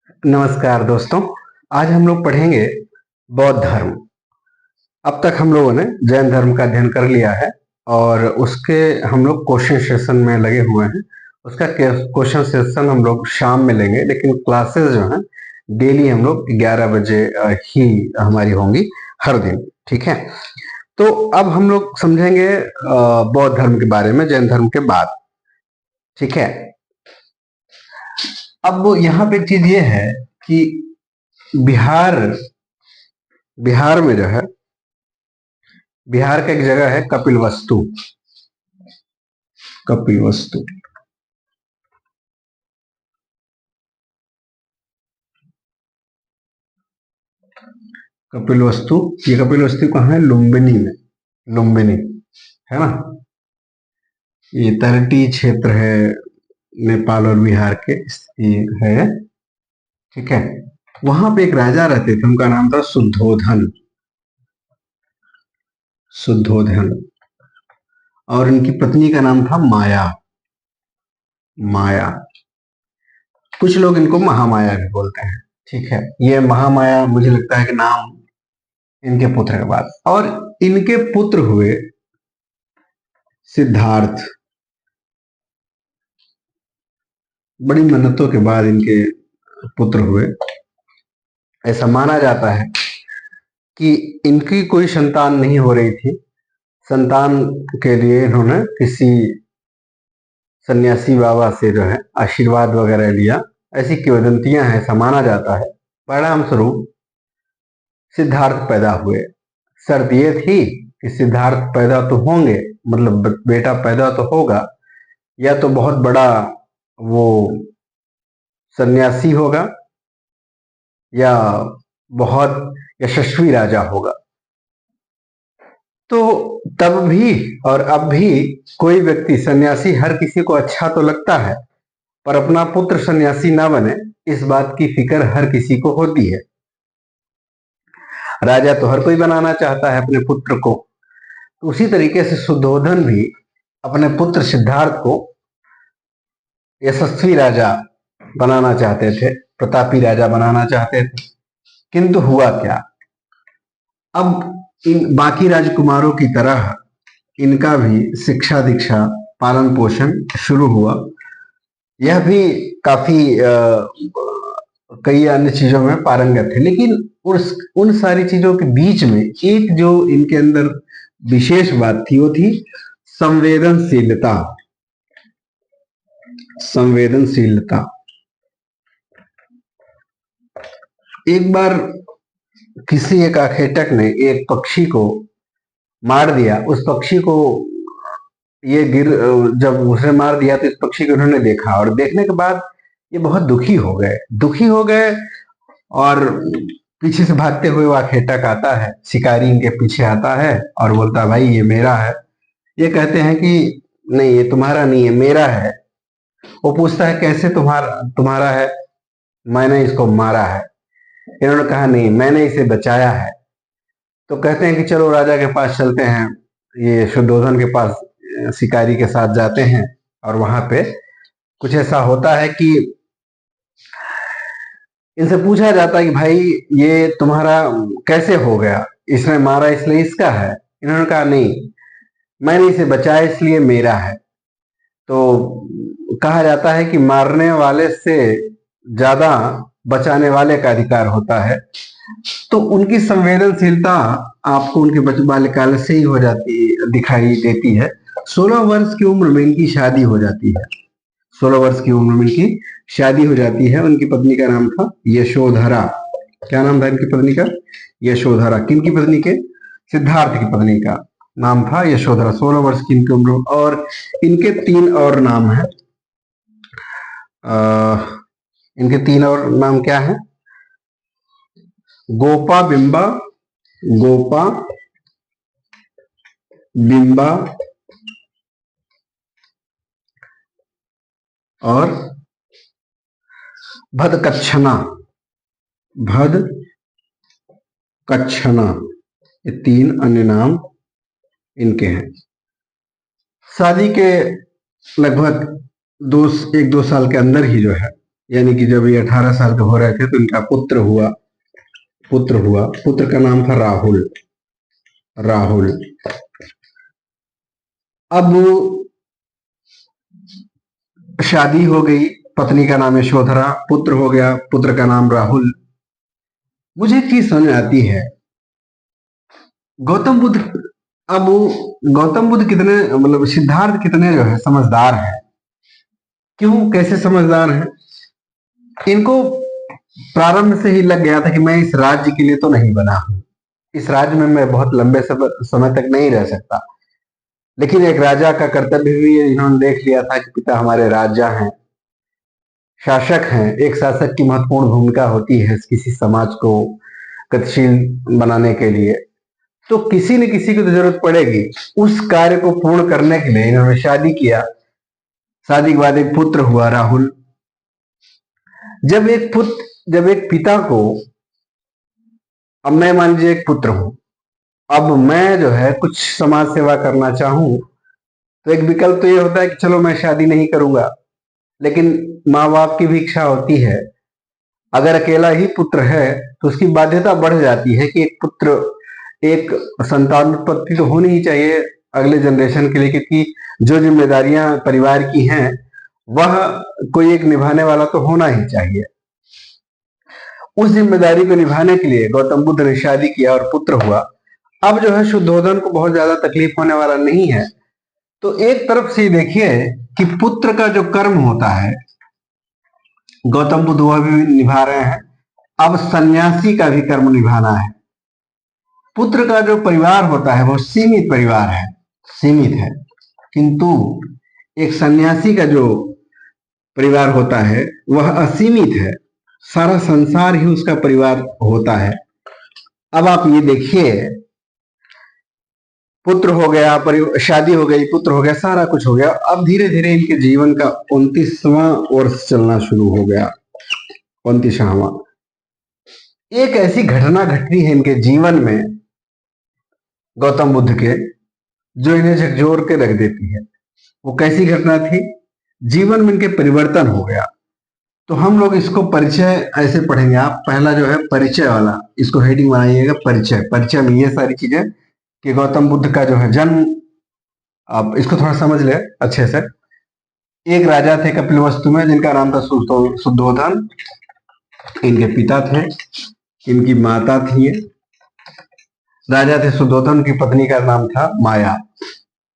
नमस्कार दोस्तों। आज हम लोग पढ़ेंगे बौद्ध धर्म। अब तक हम लोगों ने जैन धर्म का अध्ययन कर लिया है और उसके हम लोग क्वेश्चन सेशन में लगे हुए हैं। उसका क्वेश्चन सेशन हम लोग शाम में लेंगे, लेकिन क्लासेस जो हैं डेली हम लोग 11 बजे ही हमारी होंगी हर दिन। ठीक है, तो अब हम लोग समझेंगे बौद्ध धर्म के बारे में जैन धर्म के बाद। ठीक है, अब यहाँ पे एक चीज ये है कि बिहार बिहार में जो है, बिहार का एक जगह है कपिलवस्तु। कपिलवस्तु कपिलवस्तु ये कपिलवस्तु कहाँ है? लुम्बिनी में। लुम्बिनी है ना, ये तराई क्षेत्र है नेपाल और बिहार के है। ठीक है, वहां पे एक राजा रहते थे, उनका नाम था शुद्धोधन। शुद्धोधन, और उनकी पत्नी का नाम था माया। माया, कुछ लोग इनको महामाया भी बोलते हैं। ठीक है, ये महामाया मुझे लगता है कि नाम इनके पुत्र के बाद, और इनके पुत्र हुए सिद्धार्थ। बड़ी मेहनतों के बाद इनके पुत्र हुए। ऐसा माना जाता है कि इनकी कोई संतान नहीं हो रही थी। संतान के लिए इन्होंने किसी सन्यासी बाबा से जो है आशीर्वाद वगैरह लिया, ऐसी किंवदंतियां हैं। ऐसा माना जाता है। परिणाम स्वरूप सिद्धार्थ पैदा हुए। शर्त ये थी कि सिद्धार्थ पैदा तो होंगे, मतलब बेटा पैदा तो होगा, या तो बहुत बड़ा वो सन्यासी होगा या बहुत यशस्वी राजा होगा। तो तब भी और अब भी कोई व्यक्ति, सन्यासी हर किसी को अच्छा तो लगता है, पर अपना पुत्र सन्यासी ना बने इस बात की फिक्र हर किसी को होती है। राजा तो हर कोई बनाना चाहता है अपने पुत्र को। तो उसी तरीके से शुद्धोधन भी अपने पुत्र सिद्धार्थ को यशस्वी राजा बनाना चाहते थे, प्रतापी राजा बनाना चाहते थे। किंतु हुआ क्या, अब इन बाकी राजकुमारों की तरह इनका भी शिक्षा दीक्षा पालन पोषण शुरू हुआ। यह भी काफी कई अन्य चीजों में पारंगत थे, लेकिन उन सारी चीजों के बीच में एक जो इनके अंदर विशेष बात थी वो थी संवेदनशीलता। संवेदनशीलता। एक बार किसी एक आखेटक ने एक पक्षी को मार दिया। उस पक्षी को ये जब उसे मार दिया तो इस पक्षी को उन्होंने देखा, और देखने के बाद ये बहुत दुखी हो गए और पीछे से भागते हुए वो आखेटक आता है, शिकारी इनके पीछे आता है और बोलता है भाई ये मेरा है। ये कहते हैं कि नहीं, ये तुम्हारा नहीं है, मेरा है। वो पूछता है कैसे तुम्हारा तुम्हारा है? मैंने इसको मारा है। इन्होंने कहा नहीं, मैंने इसे बचाया है। तो कहते हैं कि चलो राजा के पास चलते हैं। ये शुद्धोधन के पास शिकारी के साथ जाते हैं, और वहां पे कुछ ऐसा होता है कि इनसे पूछा जाता है कि भाई ये तुम्हारा कैसे हो गया? इसने मारा इसलिए इसका है? इन्होंने कहा नहीं, मैंने इसे बचाया इसलिए मेरा है। तो कहा जाता है कि मारने वाले से ज्यादा बचाने वाले का अधिकार होता है। तो उनकी संवेदनशीलता आपको उनके बाल्यकाल से ही हो जाती दिखाई देती है। 16 वर्ष की उम्र में इनकी शादी हो जाती है। 16 वर्ष की उम्र में इनकी शादी हो जाती है। उनकी पत्नी का नाम था यशोधरा। क्या नाम था इनकी पत्नी का? यशोधरा। किनकी पत्नी के? सिद्धार्थ की पत्नी का नाम था यशोधरा। 16 वर्ष की इनकी उम्र। और इनके 3 और नाम है। इनके 3 और नाम क्या है? गोपा बिंबा, गोपा बिंबा और भदकच्छना। भदकच्छना, ये 3 अन्य नाम इनके हैं। शादी के लगभग 1-2 साल के अंदर ही जो है यानी कि जब ये 18 साल के हो रहे थे तो इनका पुत्र हुआ। पुत्र का नाम था राहुल। राहुल। अब शादी हो गई, पत्नी का नाम यशोधरा, पुत्र हो गया, पुत्र का नाम राहुल। मुझे एक चीज समझ आती है, गौतम बुद्ध, अब गौतम बुद्ध कितने, मतलब सिद्धार्थ कितने जो है समझदार है। क्यों, कैसे समझदार है? इनको प्रारंभ से ही लग गया था कि मैं इस राज्य के लिए तो नहीं बना हूं, इस राज्य में मैं बहुत लंबे समय तक नहीं रह सकता। लेकिन एक राजा का कर्तव्य भी इन्होंने देख लिया था कि पिता हमारे राजा हैं, शासक हैं। एक शासक की महत्वपूर्ण भूमिका होती है किसी समाज को गतिशील बनाने के लिए। तो किसी न किसी की तो जरूरत पड़ेगी। उस कार्य को पूर्ण करने के लिए इन्होंने शादी किया। शादी के बाद एक पुत्र हुआ, राहुल। जब एक पिता को, अब मैं मान लीजिए एक पुत्र हूं, अब मैं जो है कुछ समाज सेवा करना चाहूं, तो एक विकल्प तो ये होता है कि चलो मैं शादी नहीं करूंगा। लेकिन माँ बाप की भी इच्छा होती है, अगर अकेला ही पुत्र है तो उसकी बाध्यता बढ़ जाती है कि एक पुत्र, एक संतान उत्पत्ति तो होनी ही चाहिए अगले जनरेशन के लिए, क्योंकि जो जिम्मेदारियां परिवार की हैं वह कोई एक निभाने वाला तो होना ही चाहिए। उस जिम्मेदारी को निभाने के लिए गौतम बुद्ध ने शादी किया और पुत्र हुआ। अब जो है शुद्धोधन को बहुत ज्यादा तकलीफ होने वाला नहीं है। तो एक तरफ से देखिए कि पुत्र का जो कर्म होता है गौतम बुद्ध वह भी निभा रहे हैं। अब सन्यासी का भी कर्म निभाना है। पुत्र का जो परिवार होता है वो सीमित परिवार है, सीमित है। किंतु एक सन्यासी का जो परिवार होता है वह असीमित है, सारा संसार ही उसका परिवार होता है। अब आप ये देखिए, पुत्र हो गया, शादी हो गई, पुत्र हो गया, सारा कुछ हो गया। अब धीरे धीरे इनके जीवन का 29वां वर्ष चलना शुरू हो गया। 29वां। एक ऐसी घटना घटती है इनके जीवन में, गौतम बुद्ध के, जो इन्हें झकझोर के रख देती है। वो कैसी घटना थी? जीवन में इनके परिवर्तन हो गया। तो हम लोग इसको परिचय ऐसे पढ़ेंगे। आप पहला जो है परिचय वाला, इसको हेडिंग बनाइएगा, परिचय। परिचय में ये सारी चीजें कि गौतम बुद्ध का जो है जन्म, आप इसको थोड़ा समझ ले अच्छे से। एक राजा थे कपिलवस्तु में जिनका नाम था शुद्धोधन। इनके पिता थे, इनकी माता थी। राजा थे शुद्धोधन की पत्नी का नाम था माया,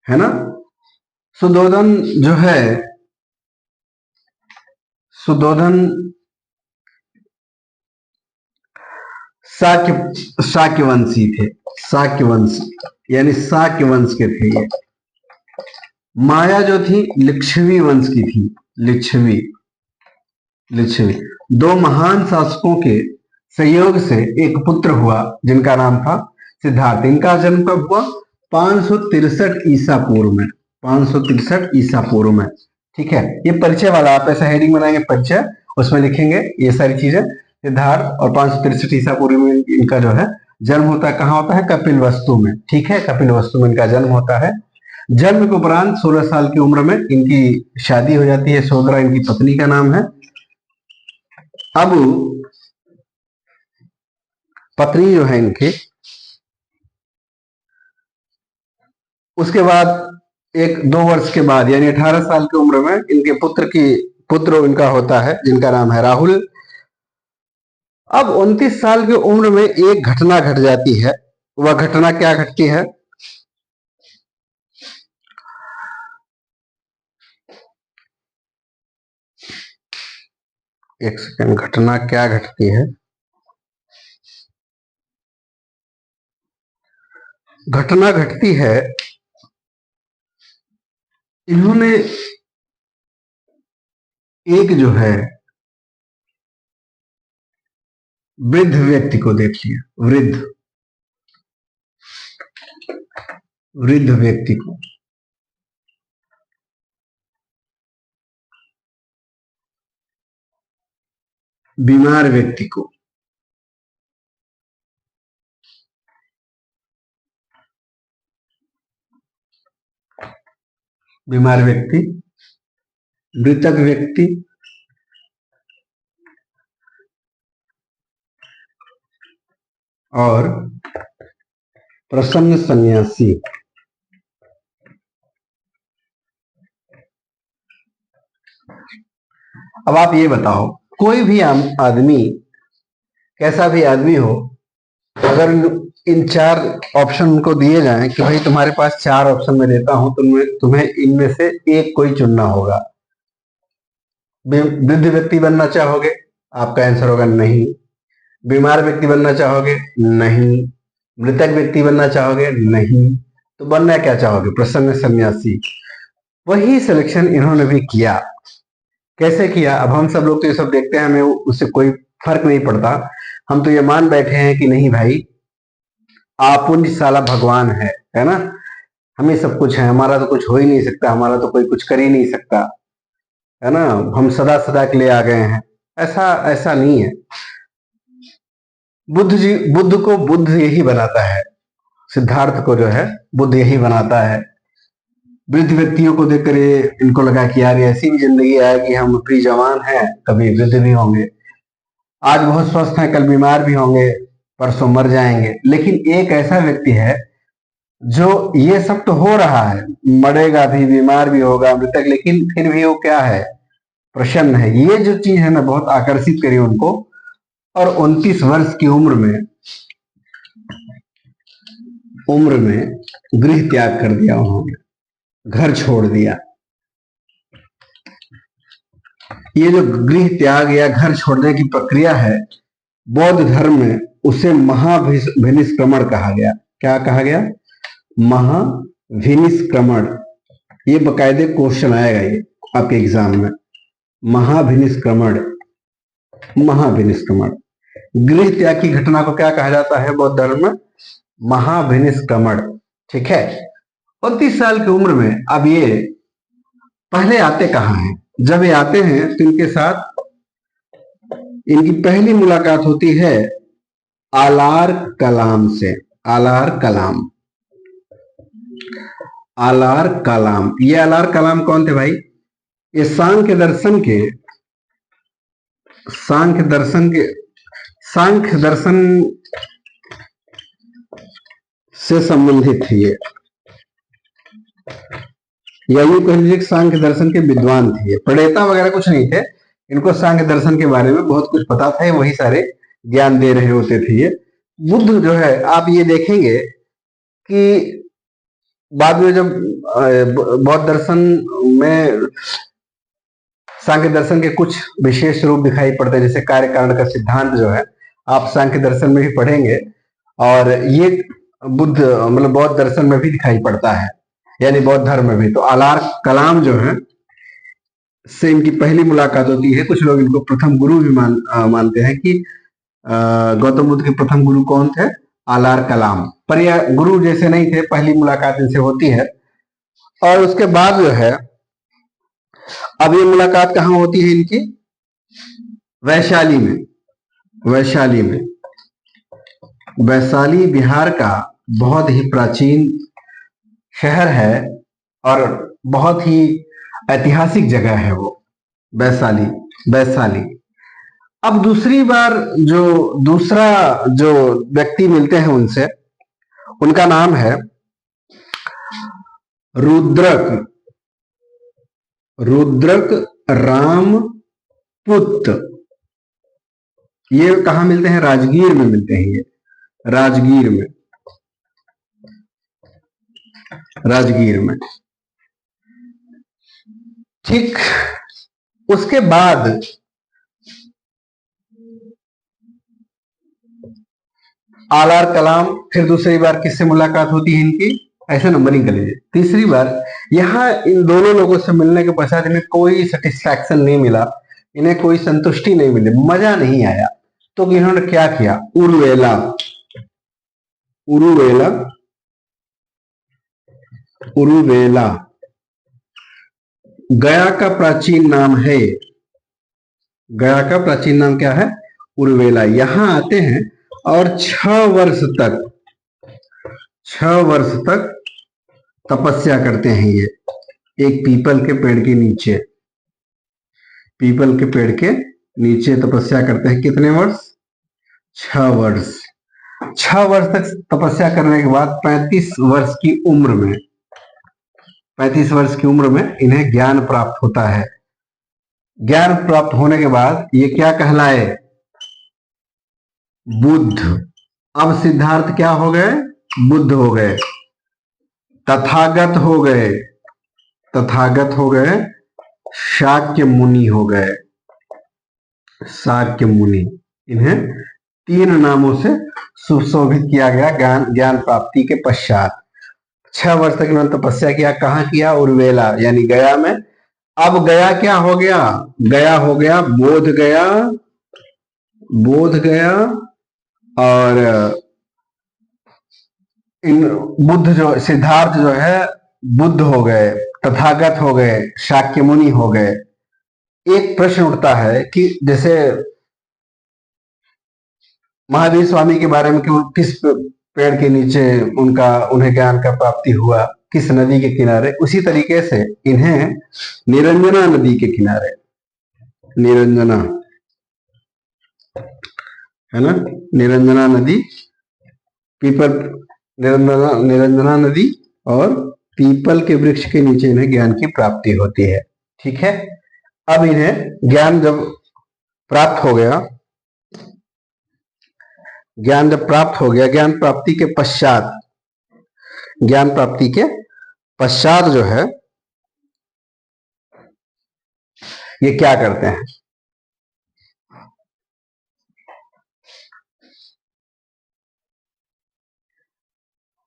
है ना। शुद्धोधन जो है, शुद्धोधन शाक्य वंशी थे। शाक्य वंश, यानी शाक्य वंश के थे ये। माया जो थी लिच्छवी वंश की थी। लिच्छवी, लिच्छवी। दो महान शासकों के सहयोग से एक पुत्र हुआ जिनका नाम था सिद्धार्थ। इनका जन्म कब हुआ? 563 ईसा पूर्व में। 563 ईसा पूर्व में। ठीक है, ये परिचय वाला, आप ऐसा हेडिंग बनाएंगे परिचय, उसमें लिखेंगे ये सारी चीजें। सिद्धार्थ और 563 ईसा पूर्व में इनका जो है जन्म होता है। कहाँ होता है? कपिल वस्तु में। ठीक है, कपिल वस्तु में इनका जन्म होता है। जन्म के उपरांत 16 साल की उम्र में इनकी शादी हो जाती है। यशोधरा इनकी पत्नी का नाम है। अब पत्नी जो है इनकी, उसके बाद एक 2 वर्ष के बाद यानी 18 साल की उम्र में इनके पुत्र इनका होता है जिनका नाम है राहुल। अब 29 साल की उम्र में एक घटना घट जाती है। वह घटना क्या घटती है? एक सेकंड, घटना क्या घटती है? घटना घटती है, इन्होंने एक जो है वृद्ध व्यक्ति को देख लिया। वृद्ध व्यक्ति को, बीमार व्यक्ति को, बीमार व्यक्ति, मृतक व्यक्ति, और प्रसन्न सन्यासी। अब आप ये बताओ, कोई भी आम आदमी, कैसा भी आदमी हो, अगर इन चार ऑप्शन को दिए जाएं कि भाई तुम्हारे पास चार ऑप्शन में देता हूं, तुम्हें इनमें से एक कोई चुनना होगा। वृद्ध व्यक्ति बनना चाहोगे? आपका आंसर होगा नहीं। बीमार व्यक्ति बनना चाहोगे? नहीं। मृतक व्यक्ति बनना चाहोगे? नहीं। तो बनना क्या चाहोगे? प्रसन्न सन्यासी। वही सिलेक्शन इन्होंने भी किया। कैसे किया? अब हम सब लोग तो ये सब देखते हैं, हमें उससे कोई फर्क नहीं पड़ता। हम तो ये मान बैठे हैं कि नहीं भाई, आपुन साला भगवान है ना, हमें सब कुछ है, हमारा तो कुछ हो ही नहीं सकता, हमारा तो कोई कुछ कर ही नहीं सकता, है ना, हम सदा सदा के लिए आ गए हैं। ऐसा ऐसा नहीं है। बुद्ध को बुद्ध यही बनाता है, सिद्धार्थ को जो है बुद्ध यही बनाता है। वृद्ध व्यक्तियों को देखकर ये इनको लगा कि यार ऐसी भी जिंदगी है कि हम अभी जवान हैं, कभी वृद्ध भी होंगे, आज बहुत स्वस्थ हैं, कल बीमार भी होंगे, परसों मर जाएंगे। लेकिन एक ऐसा व्यक्ति है जो ये सब तो हो रहा है, मरेगा भी, बीमार भी होगा, मृतक, लेकिन फिर भी वो क्या है? प्रसन्न है। ये जो चीज है ना, बहुत आकर्षित करी उनको। और 29 वर्ष की उम्र में गृह त्याग कर दिया उन्होंने, घर छोड़ दिया। ये जो गृह त्याग या घर छोड़ने की प्रक्रिया है, बौद्ध धर्म में उसे महाभिनिष्क्रमण कहा गया। क्या कहा गया? महाभिनिष्क्रमण। ये बकायदे क्वेश्चन आएगा ये आपके एग्जाम में। महाभिनिष्क्रमण, महाभिनिष्क्रमण। गृह त्याग की घटना को क्या कहा जाता है बौद्ध धर्म में? महाभिनिष्क्रमण। ठीक है। 29 साल की उम्र में अब ये पहले आते कहाँ हैं? जब ये आते हैं तो इनके साथ इनकी पहली मुलाकात होती है आलार कलाम से। आलार कलाम, आलार कलाम। ये आलार कलाम कौन थे भाई? ये सांख्य दर्शन से संबंधित थे ये, या यूं कह लीजिए सांख्य दर्शन के विद्वान थे। प्रणेता वगैरह कुछ नहीं थे, इनको सांख्य दर्शन के बारे में बहुत कुछ पता था, वही सारे ज्ञान दे रहे होते थे ये। बुद्ध जो है, आप ये देखेंगे कि बाद में जब बौद्ध दर्शन में सांख्य दर्शन के कुछ विशेष रूप दिखाई पड़ते हैं, जैसे कार्य कारण का सिद्धांत जो है आप सांख्य दर्शन में भी पढ़ेंगे, और ये बुद्ध मतलब बौद्ध दर्शन में भी दिखाई पड़ता है, यानी बौद्ध धर्म में भी। तो आलार कलाम जो है से इनकी पहली मुलाकात होती है। कुछ लोग इनको प्रथम गुरु भी मानते हैं कि गौतम बुद्ध के प्रथम गुरु कौन थे? आलार कलाम। पर यह गुरु जैसे नहीं थे, पहली मुलाकात इनसे होती है। और उसके बाद जो है, अब ये मुलाकात कहाँ होती है इनकी? वैशाली में। वैशाली में, वैशाली बिहार का बहुत ही प्राचीन शहर है और बहुत ही ऐतिहासिक जगह है वो, वैशाली। वैशाली। अब दूसरा जो व्यक्ति मिलते हैं उनसे, उनका नाम है रुद्रक रामपुत। ये कहाँ मिलते हैं? राजगीर में मिलते हैं ये, राजगीर में। राजगीर में। ठीक। उसके बाद आलार कलाम फिर दूसरी बार किससे मुलाकात होती है इनकी? ऐसे नंबरिंग कर लीजिए। तीसरी बार यहां इन दोनों लोगों से मिलने के पश्चात इन्हें कोई सेटिस्फैक्शन नहीं मिला, इन्हें कोई संतुष्टि नहीं मिली, मजा नहीं आया। तो इन्होंने क्या किया? उरुवेला। उरुवेला। उरुवेला गया का प्राचीन नाम है। गया का प्राचीन नाम क्या है? उरुवेला। यहां आते हैं और 6 वर्ष तक तपस्या करते हैं ये, एक पीपल के पेड़ के नीचे। पीपल के पेड़ के नीचे तपस्या करते हैं। कितने वर्ष? 6 वर्ष। 6 वर्ष तक तपस्या करने के बाद 35 वर्ष की उम्र में 35 वर्ष की उम्र में इन्हें ज्ञान प्राप्त होता है। ज्ञान प्राप्त होने के बाद ये क्या कहलाए? बुद्ध। अब सिद्धार्थ क्या हो गए? बुद्ध हो गए, तथागत हो गए, तथागत हो गए, शाक्य मुनि हो गए, शाक्य मुनि। इन्हें 3 नामों से सुशोभित किया गया ज्ञान प्राप्ति के पश्चात। 6 वर्ष तक इन्होंने तपस्या किया। कहाँ किया? उर्वेला यानी गया में। अब गया क्या हो गया? गया हो गया बोध गया, बोध गया। और इन बुद्ध जो सिद्धार्थ जो है बुद्ध हो गए, तथागत हो गए, शाक्य मुनि हो गए। एक प्रश्न उठता है कि जैसे महावीर स्वामी के बारे में कि किस पेड़ के नीचे उन्हें ज्ञान का प्राप्ति हुआ, किस नदी के किनारे, उसी तरीके से इन्हें निरंजना नदी के किनारे, निरंजना है ना, निरंजना नदी, पीपल, निरंजना नदी और पीपल के वृक्ष के नीचे इन्हें ज्ञान की प्राप्ति होती है। ठीक है। अब इन्हें ज्ञान जब प्राप्त हो गया, ज्ञान जब प्राप्त हो गया, ज्ञान प्राप्ति के पश्चात, ज्ञान प्राप्ति के पश्चात जो है ये क्या करते हैं?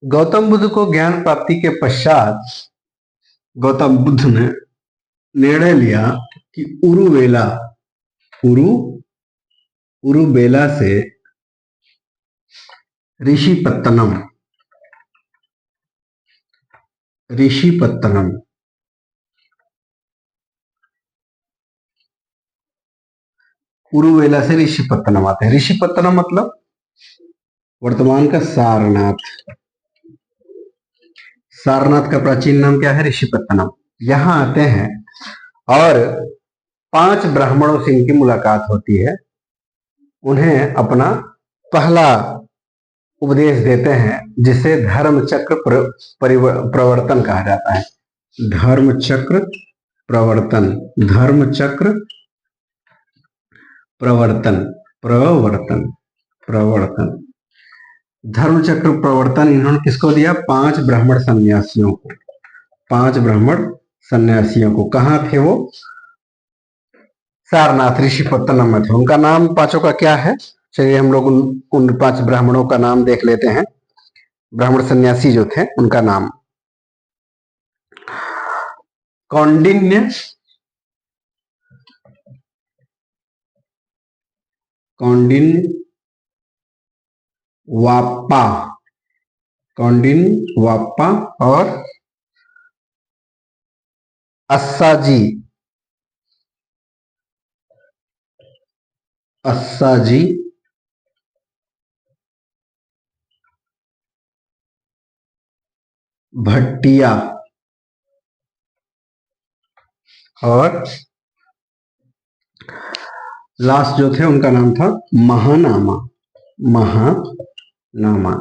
गौतम बुद्ध को ज्ञान प्राप्ति के पश्चात गौतम बुद्ध ने निर्णय लिया कि उरुवेला, उरुवेला से ऋषिपत्तनम, ऋषिपत्तनम, उरुवेला से ऋषिपत्तनम आते हैं। ऋषिपत्तनम मतलब वर्तमान का सारनाथ। सारनाथ का प्राचीन नाम क्या है? ऋषिपत्तनम। यहां आते हैं और 5 ब्राह्मणों से इनकी मुलाकात होती है। उन्हें अपना पहला उपदेश देते हैं जिसे धर्म चक्र प्रवर्तन कहा जाता है। धर्म चक्र प्रवर्तन, धर्म चक्र प्रवर्तन, प्रवर्तन, प्रवर्तन, धर्म चक्र प्रवर्तन इन्होंने किसको दिया? 5 ब्राह्मण सन्यासियों को। 5 ब्राह्मण सन्यासियों को। कहाँ थे वो? सारनाथ, ऋषिपत्तनम में थे। उनका नाम 5 का क्या है? चलिए हम लोग उन 5 ब्राह्मणों का नाम देख लेते हैं। ब्राह्मण सन्यासी जो थे उनका नाम कौंडिन्य, कौंडिन्य वाप्पा, कौंडिन्य वाप्पा और अस्साजी, अस्साजी, भट्टिया और लास्ट जो थे उनका नाम था महानामा, महानामा।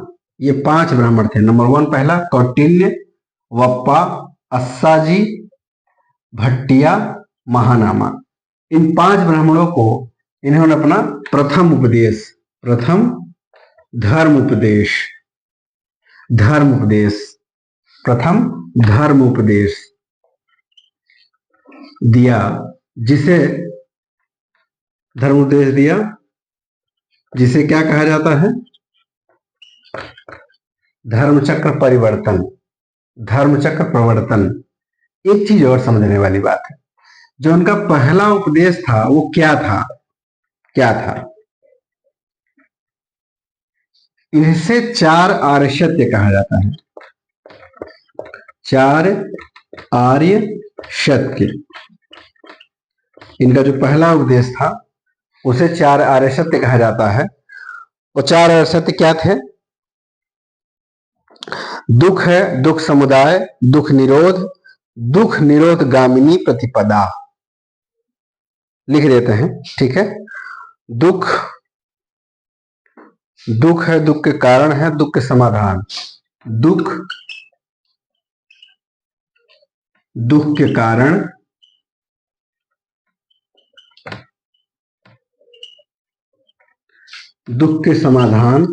ये 5 ब्राह्मण थे। नंबर 1 पहला कौटिल्य, वप्पा, अस्साजी, भट्टिया, महानामा। इन 5 ब्राह्मणों को इन्होंने अपना प्रथम उपदेश, प्रथम धर्म उपदेश, धर्म उपदेश, प्रथम धर्म उपदेश दिया। जिसे धर्म उपदेश दिया जिसे क्या कहा जाता है? धर्मचक्र परिवर्तन, धर्मचक्र प्रवर्तन। एक चीज और समझने वाली बात है, जो उनका पहला उपदेश था वो क्या था? क्या था? इनसे 4 आर्य सत्य कहा जाता है। 4 आर्य सत्य, इनका जो पहला उपदेश था उसे 4 आर्य सत्य कहा जाता है। वो 4 आर्य सत्य क्या थे? दुख है, दुख समुदाय, दुख निरोध, दुख निरोध गामिनी प्रतिपदा। लिख देते हैं, ठीक है। दुख दुख है, दुख के कारण है, दुख के समाधान। दुख, दुख के कारण, दुख के समाधान,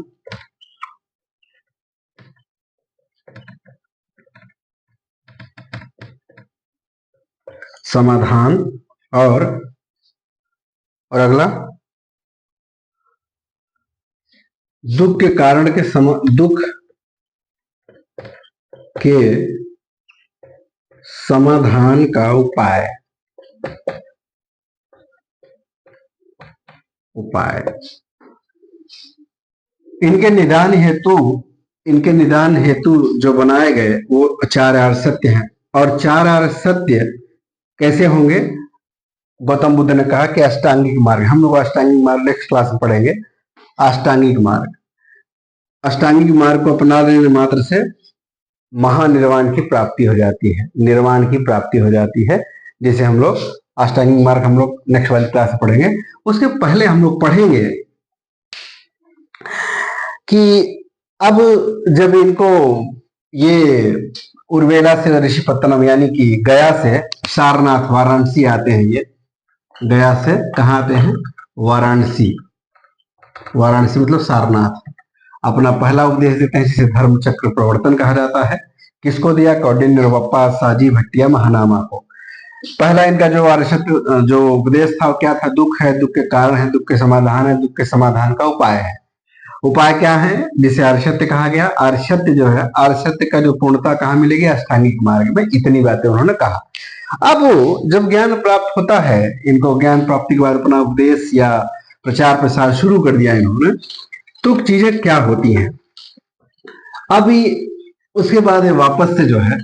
समाधान और अगला दुख के कारण के दुख के समाधान का उपाय। उपाय इनके निदान हेतु, इनके निदान हेतु जो बनाए गए वो 4 आर्य सत्य हैं। और 4 आर्य सत्य कैसे होंगे? गौतम बुद्ध ने कहा कि अष्टांगिक मार्ग, हम लोग अष्टांगिक मार्ग नेक्स्ट क्लास में पढ़ेंगे। अष्टांगिक मार्ग, अष्टांगिक मार्ग को अपना लेने मात्र से महानिर्वाण की प्राप्ति हो जाती है, निर्वाण की प्राप्ति हो जाती है, जिसे हम लोग अष्टांगिक मार्ग हम लोग नेक्स्ट वाली क्लास में पढ़ेंगे। उसके पहले हम लोग पढ़ेंगे कि अब जब इनको ये उर्वेला से ऋषिपत्तनम यानी कि गया से सारनाथ वाराणसी आते हैं, ये गया से कहाँ आते हैं? वाराणसी। वाराणसी मतलब सारनाथ। अपना पहला उपदेश देते हैं जिसे धर्म चक्र प्रवर्तन कहा जाता है। किसको दिया? कौंडिन्य बप्पा साजी भट्टिया महानामा को। पहला इनका जो आर्यसत्य जो उपदेश था वो क्या था? दुख है, दुख के कारण है, दुख के समाधान है, दुख के समाधान का उपाय है। उपाय क्या है जिसे आर्यसत्य कहा गया? आर्यसत्य जो है, आर्यसत्य का जो पूर्णता कहाँ मिलेगी? अष्टांगिक मार्ग में। इतनी बातें उन्होंने कहा। अब जब ज्ञान प्राप्त होता है, इनको ज्ञान प्राप्ति के बाद अपना उपदेश या प्रचार प्रसार शुरू कर दिया इन्होंने, तो चीजें क्या होती हैं? अभी उसके बाद वापस से जो है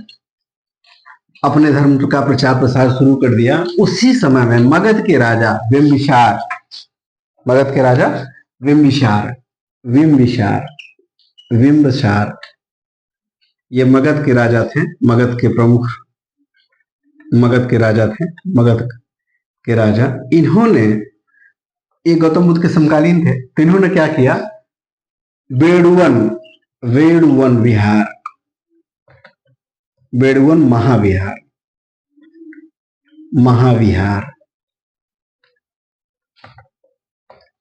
अपने धर्म का प्रचार प्रसार शुरू कर दिया। उसी समय में मगध के राजा बिंबिसार, मगध के राजा बिंबिसार, बिंबिसार ये मगध के राजा थे, मगध के प्रमुख, मगध के राजा थे, मगध के राजा। इन्होंने, ये गौतम बुद्ध के समकालीन थे, तो इन्होंने क्या किया? बेड़ुवन, वेड़ुवन विहार, बेड़ुवन महाविहार, महाविहार,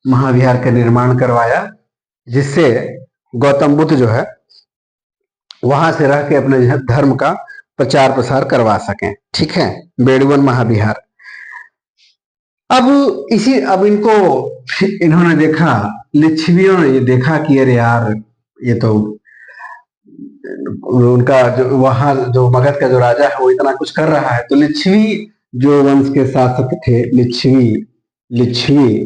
महाविहार का निर्माण करवाया, जिससे गौतम बुद्ध जो है वहां से रह के अपने धर्म का प्रचार प्रसार करवा सकें। ठीक है, बेड़ुवन महाविहार। अब इनको इन्होंने देखा, लिच्छवियों ने ये देखा कि अरे यार, ये तो उनका जो वहां जो मगध का जो राजा है वो इतना कुछ कर रहा है, तो लिच्छवी जो वंश के शासक थे, लिच्छवी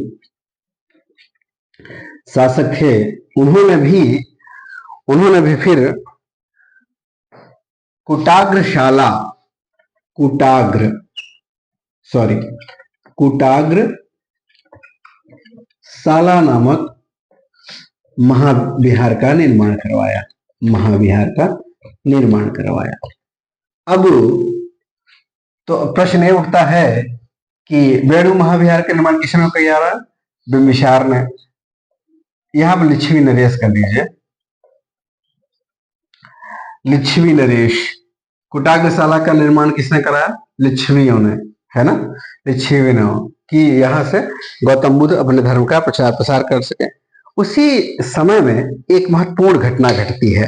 शासक थे, उन्होंने भी फिर कुटाग्रशाला, कुटाग्रशाला नामक महाविहार का निर्माण करवाया, महाविहार का निर्माण करवाया। अब तो प्रश्न ये उठता है कि बेड़ू महाविहार का निर्माण किसने किया? बिंबिसार ने। यहां पर लिच्छवी नरेश कर दीजिए, लिच्छवी नरेश। कुटाग्रशाला का निर्माण किसने कराया? लिच्छवियों ने, है ना, लिच्छवी ने, कि यहां से गौतम बुद्ध अपने धर्म का प्रचार प्रसार कर सके। उसी समय में एक महत्वपूर्ण घटना घटती है।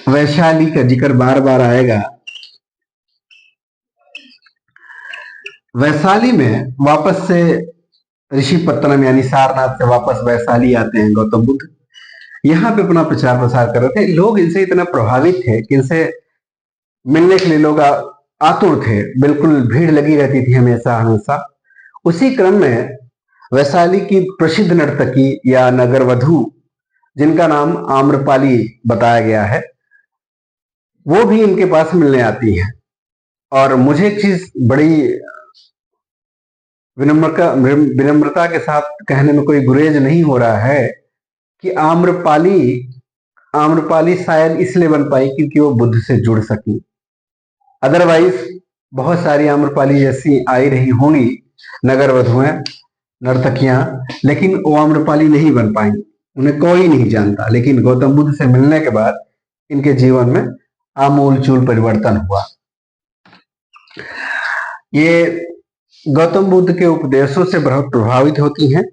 वैशाली का जिक्र बार बार आएगा। वैशाली में वापस से ऋषिपत्तनम यानी सारनाथ से वापस वैशाली आते हैं गौतम बुद्ध। यहाँ पे अपना प्रचार प्रसार कर रहे थे। लोग इनसे इतना प्रभावित थे कि इनसे मिलने के लिए लोग आतुर थे, बिल्कुल भीड़ लगी रहती थी हमेशा। उसी क्रम में वैशाली की प्रसिद्ध नर्तकी या नगरवधु, जिनका नाम आम्रपाली बताया गया है, वो भी इनके पास मिलने आती है। और मुझे एक चीज बड़ी विनम्रता के साथ कहने में कोई गुरेज नहीं हो रहा है कि आम्रपाली शायद इसलिए बन पाई क्योंकि वो बुद्ध से जुड़ सकी। अदरवाइज बहुत सारी आम्रपाली जैसी आई रही होंगी नगर वधुएं, नर्तकियां, लेकिन वो आम्रपाली नहीं बन पाई। उन्हें कोई नहीं जानता, लेकिन गौतम बुद्ध से मिलने के बाद इनके जीवन में आमूल चूल परिवर्तन हुआ। ये गौतम बुद्ध के उपदेशों से बहुत प्रभावित होती हैं।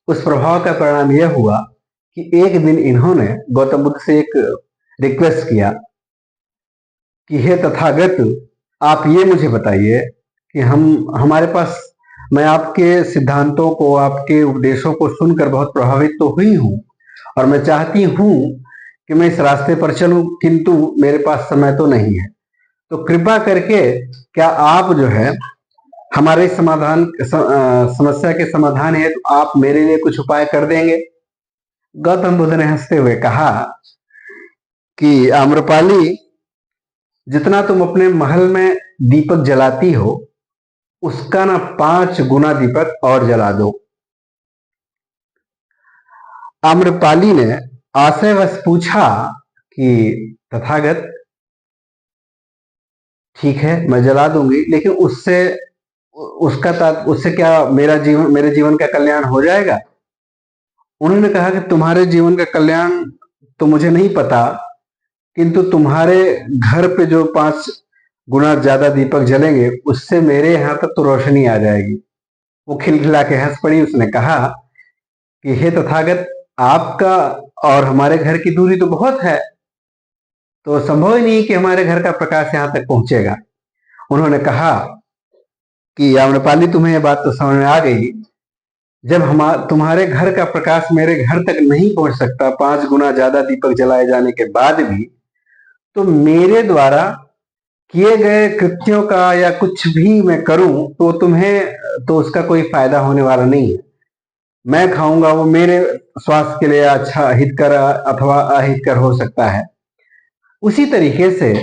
उस प्रभाव का परिणाम यह हुआ कि एक दिन इन्होंने गौतम बुद्ध से एक रिक्वेस्ट किया कि हे तथागत, आप ये मुझे बताइए कि हमारे पास, मैं आपके सिद्धांतों को, आपके उपदेशों को सुनकर बहुत प्रभावित तो हुई हूं और मैं चाहती हूं कि मैं इस रास्ते पर चलूं, किंतु मेरे पास समय तो नहीं है। तो कृपा करके क्या आप जो है हमारे समस्या के समाधान है, तो आप मेरे लिए कुछ उपाय कर देंगे? गौतम बुद्ध ने हंसते हुए कहा कि आम्रपाली, जितना तुम अपने महल में दीपक जलाती हो, उसका ना 5 गुना दीपक और जला दो। आम्रपाली ने आशयवश पूछा कि तथागत, ठीक है मैं जला दूंगी, लेकिन उससे क्या मेरे जीवन का कल्याण हो जाएगा? उन्होंने कहा कि तुम्हारे जीवन का कल्याण तो मुझे नहीं पता, किंतु तुम्हारे घर पे जो 5 गुना ज्यादा दीपक जलेंगे, उससे मेरे यहाँ तक तो रोशनी आ जाएगी। वो खिलखिला के हंस पड़ी। उसने कहा कि हे तथागत, आपका और हमारे घर की दूरी तो बहुत है, तो संभव ही नहीं कि हमारे घर का प्रकाश यहाँ तक पहुंचेगा। उन्होंने कहा कि आम्रपाली, तुम्हें यह बात तो समझ में आ गई, जब तुम्हारे घर का प्रकाश मेरे घर तक नहीं पहुंच सकता 5 गुना ज्यादा दीपक जलाए जाने के बाद भी, तो मेरे द्वारा किए गए कृत्यों का या कुछ भी मैं करूं तो तुम्हें तो उसका कोई फायदा होने वाला नहीं है। मैं खाऊंगा वो मेरे स्वास्थ्य के लिए अच्छा हितकर अथवा अहितकर हो सकता है। उसी तरीके से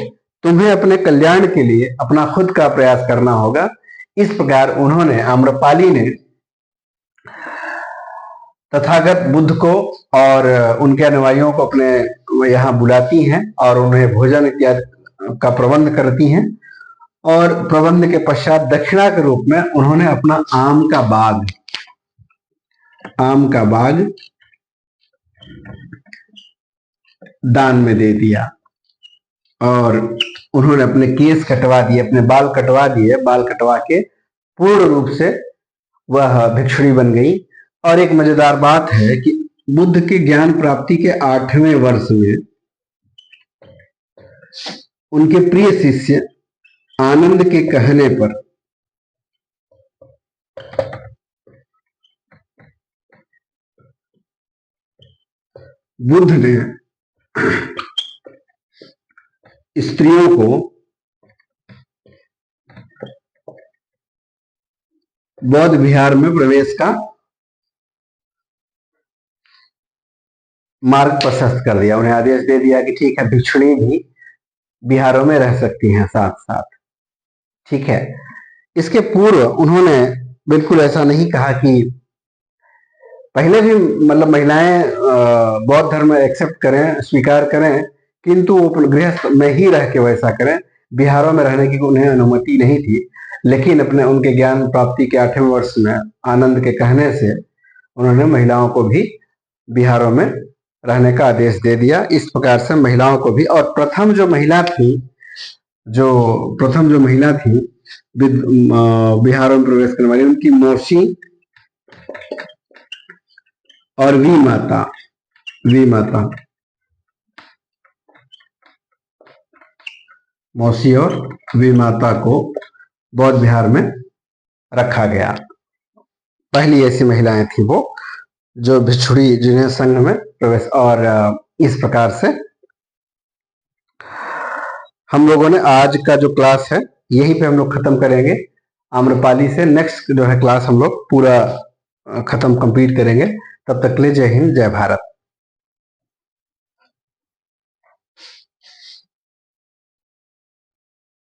तुम्हें अपने कल्याण के लिए अपना खुद का प्रयास करना होगा। इस प्रकार उन्होंने, आम्रपाली ने तथागत बुद्ध को और उनके अनुयायियों को अपने यहाँ बुलाती हैं और उन्हें भोजन इत्यादि का प्रबंध करती हैं। और प्रबंध के पश्चात दक्षिणा के रूप में उन्होंने अपना आम का बाग दान में दे दिया और उन्होंने अपने केस कटवा दिए, अपने बाल कटवा दिए। बाल कटवा के पूर्ण रूप से वह भिक्षुणी बन गई। और एक मजेदार बात है कि बुद्ध के ज्ञान प्राप्ति के 8वें वर्ष में उनके प्रिय शिष्य आनंद के कहने पर बुद्ध ने स्त्रियों को बौद्ध विहार में प्रवेश का मार्ग प्रशस्त कर दिया। उन्हें आदेश दे दिया कि ठीक है, भिक्षुणी भी बिहारों में रह सकती हैं साथ साथ, ठीक है। इसके पूर्व उन्होंने बिल्कुल ऐसा नहीं कहा कि पहले भी मतलब महिलाएं बौद्ध धर्म एक्सेप्ट करें, स्वीकार करें, किंतु वो गृहस्थ में ही रह के वैसा करें। बिहारों में रहने की उन्हें अनुमति नहीं थी। लेकिन उनके ज्ञान प्राप्ति के 8वें वर्ष में आनंद के कहने से उन्होंने महिलाओं को भी बिहारों में रहने का आदेश दे दिया। इस प्रकार से महिलाओं को भी, और प्रथम जो महिला थी बिहारों में प्रवेश करने वाली, उनकी मौसी और वी माता मौसी और वी माता को बौद्ध विहार में रखा गया। पहली ऐसी महिलाएं थी वो जो भिक्षुणी, जिन्हें संघ में प्रवेश। और इस प्रकार से हम लोगों ने आज का जो क्लास है यहीं पे हम लोग खत्म करेंगे। आम्रपाली से नेक्स्ट जो है क्लास हम लोग पूरा खत्म कंप्लीट करेंगे। तब तक के लिए जय हिंद, जय भारत।